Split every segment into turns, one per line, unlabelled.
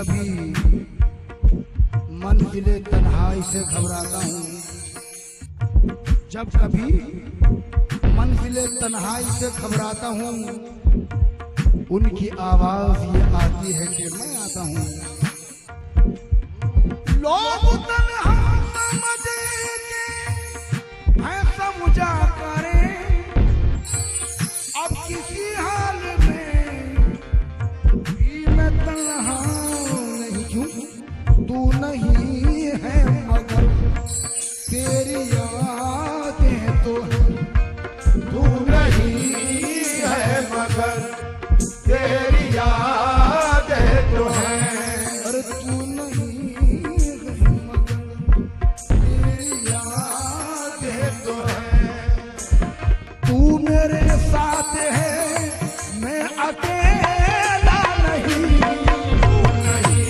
कभी मंजिले तन्हाई से घबराता हूँ, जब कभी मंजिले तन्हाई से घबराता हूँ, उनकी आवाज ये आती है कि मैं आता हूँ। लोग तन्हा समझे हैं समझा करें, अब किसी हाल में भी मैं तन्हा नहीं हूँ। तू नहीं है मगर तेरी यादें तो है, तू नहीं है मगर तेरी यादें तो है। अरे तू नहीं है मगर तेरी यादें तो है। तू मेरे साथ है मैं अकेला नहीं, तू नहीं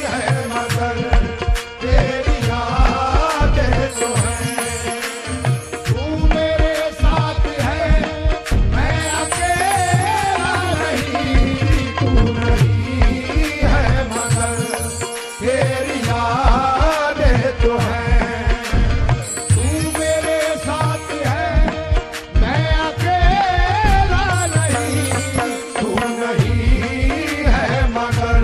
है मगर तेरी यादें तो है। तू मेरे साथ है मैं अकेला नहीं, तू नहीं है मगर तेरी यादें तो है। तू मेरे साथ है मैं अकेला नहीं, तू नहीं है मगर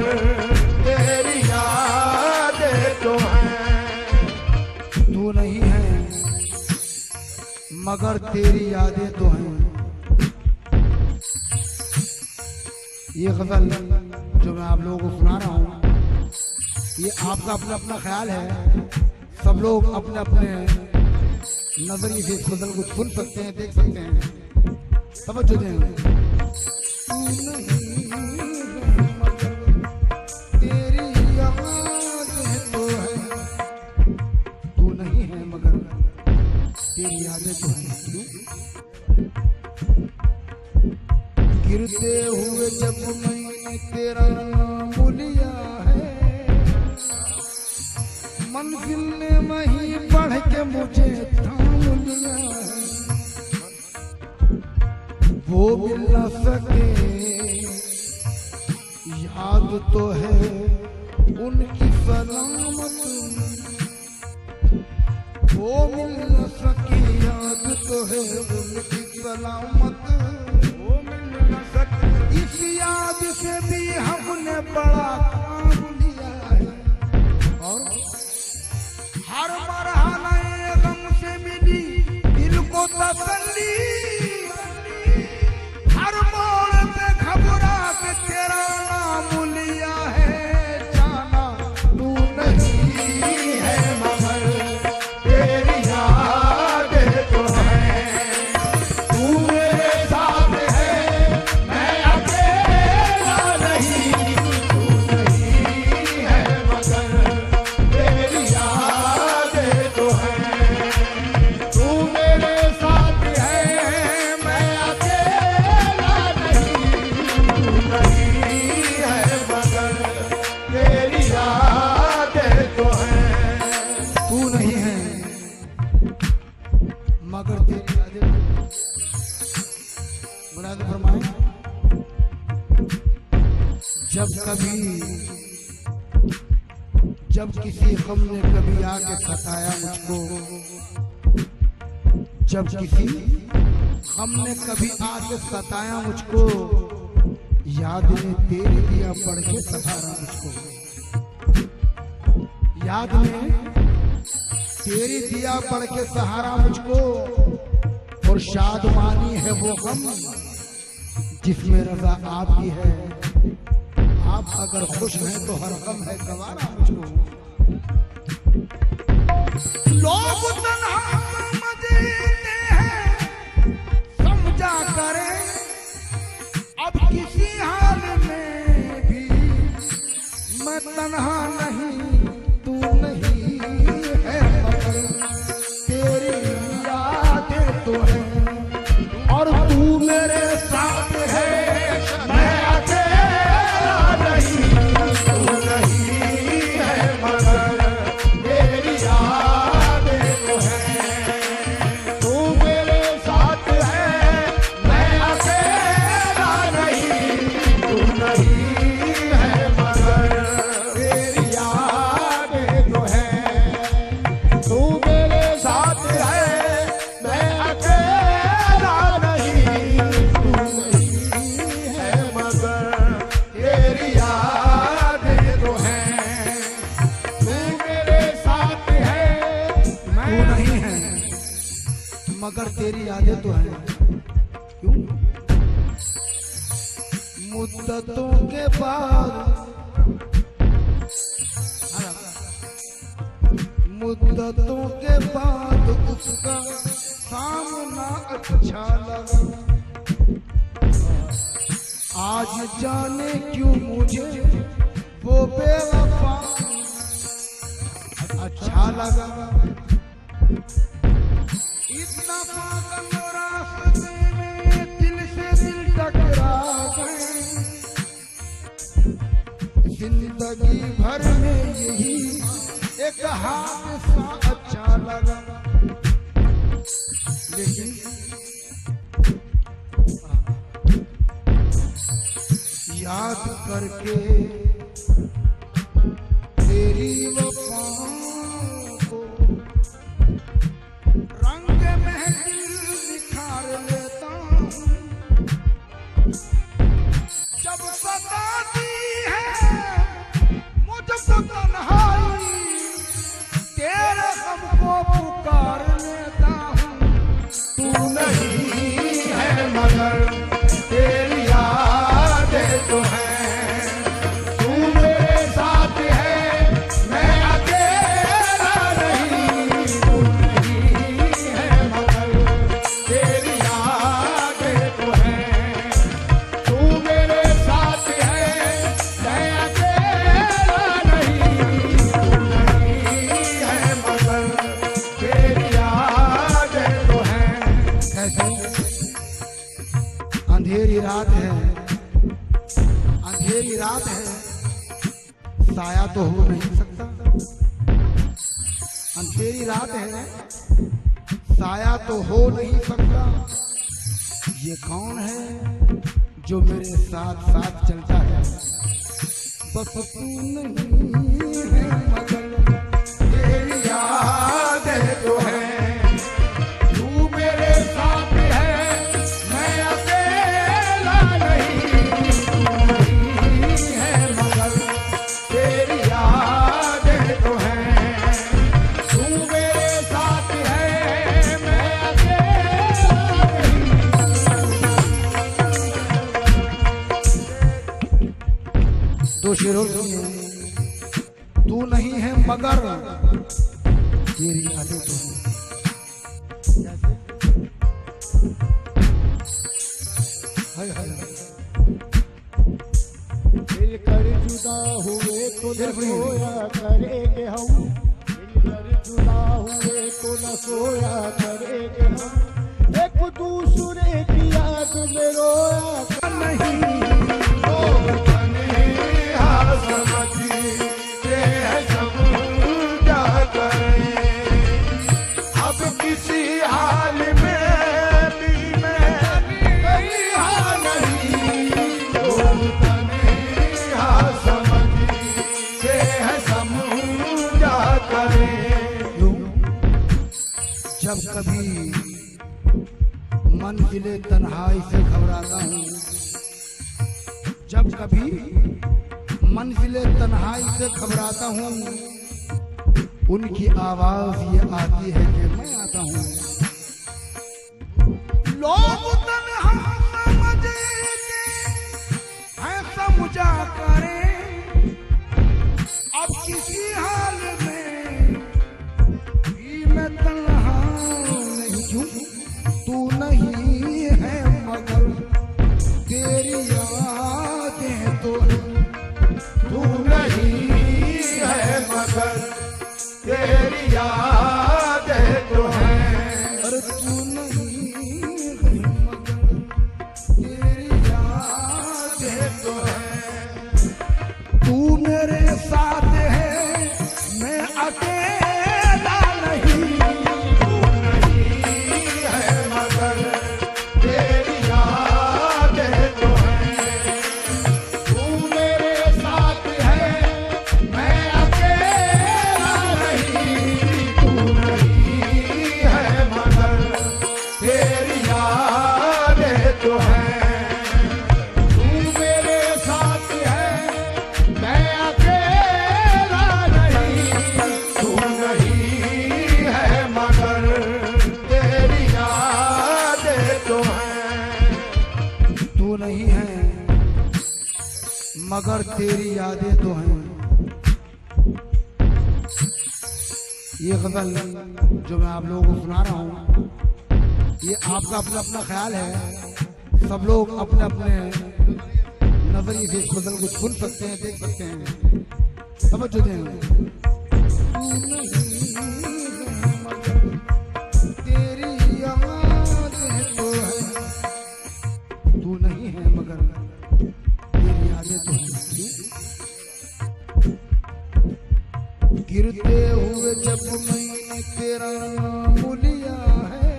तेरी यादें तो है। तू नहीं है मगर तेरी यादें तो हैं। ये गजल जो मैं आप लोगों को सुना रहा हूँ, ये आपका अपना अपना ख्याल है। सब लोग अपने अपने नजरिए से इस गजल को सुन सकते हैं, देख सकते हैं, समझ दें। तू नहीं है मगर तेरी यादें तो है, तू नहीं है मगर तेरी यादें तो हैं। गिरते हुए जब मैंने तेरा नाम लिया है, मंजिल ने वहीं बढ़ के मुझे थाम लिया है। वो मिल न सके याद तो है उनकी सलामत, वो मिल न सके याद तो है उनकी सलामत, वो मिल न सके। इस याद से भी हमने बड़ा काम लिया है, और हर मरहले गम से मिली दिल को तसल्ली, हर मोड़ पे घबरा के तेरा नाम लिया है। जाना तू नहीं है मगर तेरी यादें तो हैं। तू मेरे साथ है मैं अकेला नहीं, तू नहीं है मगर तेरी यादें तो हैं। तू मेरे साथ है मैं अकेला नहीं, तू नहीं है मगर तेरी यादें तो हैं। तू नहीं है मगर तेरी यादें तो हैं। मुराद फरमाए, जब किसी गम ने कभी आके सताया मुझको, जब किसी गम ने कभी आके सताया मुझको, याद ने तेरी दिया पढ़ के सहारा मुझको, याद ने तेरी दिया पढ़ के सहारा मुझको। और शादमानी है वो गम जिसमें रजा आपकी है, आप अगर खुश हैं तो हर गम है गवारा मुझको। लोग तन्हा समझते हैं समझा करें, अब किसी हाल में भी मैं तन्हा नहीं, तू नहीं है मगर तेरी यादें तो हैं। और तू मेरे साथ है मैं अकेला नहीं, तू नहीं है मगर तेरी यादें तो हैं। तू मेरे साथ है मैं अकेला नहीं, तू नहीं है मगर नहीं है मगर तेरी यादें तो हैं। क्यों? मुद्दतों के बाद मुद्दतों के बाद उसका सामना अच्छा लगा। आज जाने क्यों मुझे वो बेवफा अच्छा लगा। इतना पागल रास्ते में दिल से दिल टकरा गए। जिंदगी भर में यही एक हादसा अच्छा लगा। लेकिन याद करके तेरी वफाओं को रंग महफिल निखार लेता हूँ। जब सताती है मुझको तन्हाई तेरे गम को पुकार लेता हूँ। तू नहीं है मगर तेरी यादें तो हैं। तू मेरे साथ है मैं अकेला नहीं। तू नहीं है मगर तेरी यादें तो हैं। तू मेरे साथ है मैं अकेला नहीं। तू नहीं है मगर तेरी यादें तो हैं। कैसे? अंधेरी रात है, अंधेरी रात है, साया तो हो नहीं सकता। अंधेरी रात है, साया तो हो नहीं सकता। ये कौन है जो मेरे साथ साथ चलता है? बस तू नहीं है मगर तेरी यादें तो हैं। तू मेरे साथ है मैं अकेला नहीं। तू नहीं है मगर तेरी यादें तो हैं। तू मेरे साथ है मैं अकेला नहीं। दो शेरों सुनिए। तू नहीं है मगर तेरी यादें तो हैं।
मिलकर जुदा हुए तो न सोया करेंगे हम। मिलकर जुदा हुए तो न सोया करेंगे हम। एक दूसरे की याद में रोया नहीं।
अब किसी हाल में भी मैं कहीं नहीं। जब कभी मंजिले तन्हाई से घबराता हूँ, जब कभी मंजिले तन्हाई से घबराता हूँ, उनकी आवाज ये आती है कि मैं आता हूँ। लोग तन्हा समझते हैं समझा करें। अब किसी हाल में भी मैं तन्हा नहीं हूँ। तू नहीं है मगर तेरी यादें तो हैं। तू नहीं है मगर तेरी यादें तो हैं। मगर तेरी यादें तो हैं। ये गजल जो मैं आप लोगों को सुना रहा हूँ, ये आपका अपना अपना ख्याल है। सब लोग अपने अपने नजरिए से इस गजल को सुन सकते हैं, देख सकते हैं, समझ देंगे। तेरी यादें तो है, तू नहीं है मगर तेरी यादें तो है। गिरते हुए जब मैंने तेरा नाम लिया है,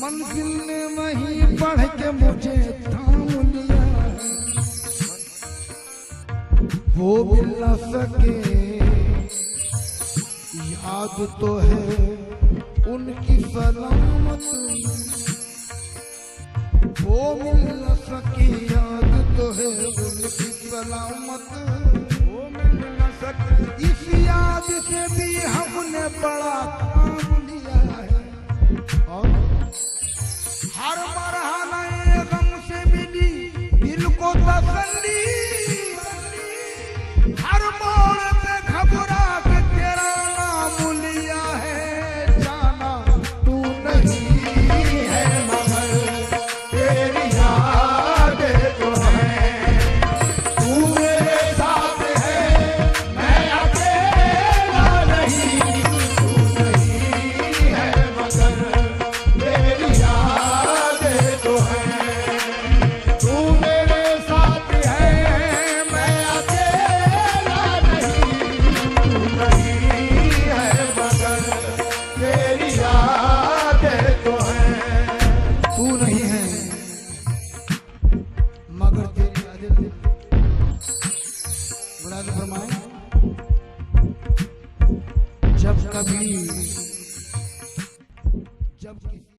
मंजिल ने वहीं बढ़ के मुझे थाम लिया है। वो मिल न सके याद तो है उनकी सलामत, वो मिल न सके याद तो है उनकी सलामत। इस याद से भी हमने बड़ा काम लिया है, और हर मरहले गम से मिली दिल को तसल्ली। हर मोड़ पे घबरा के तेरा नाम लिया है, जाना तू नहीं है मगर तेरी यादें तो है। तू मेरे साथ है, मैं अकेला नहीं। तू नहीं है मगर तेरी यादें तो है। तू मेरे साथ है, मैं अकेला नहीं। तू नहीं है मगर तेरी यादें तो है। तू नहीं है मगर तेरी यादें तो है। बड़ा फरमाए, जब कभी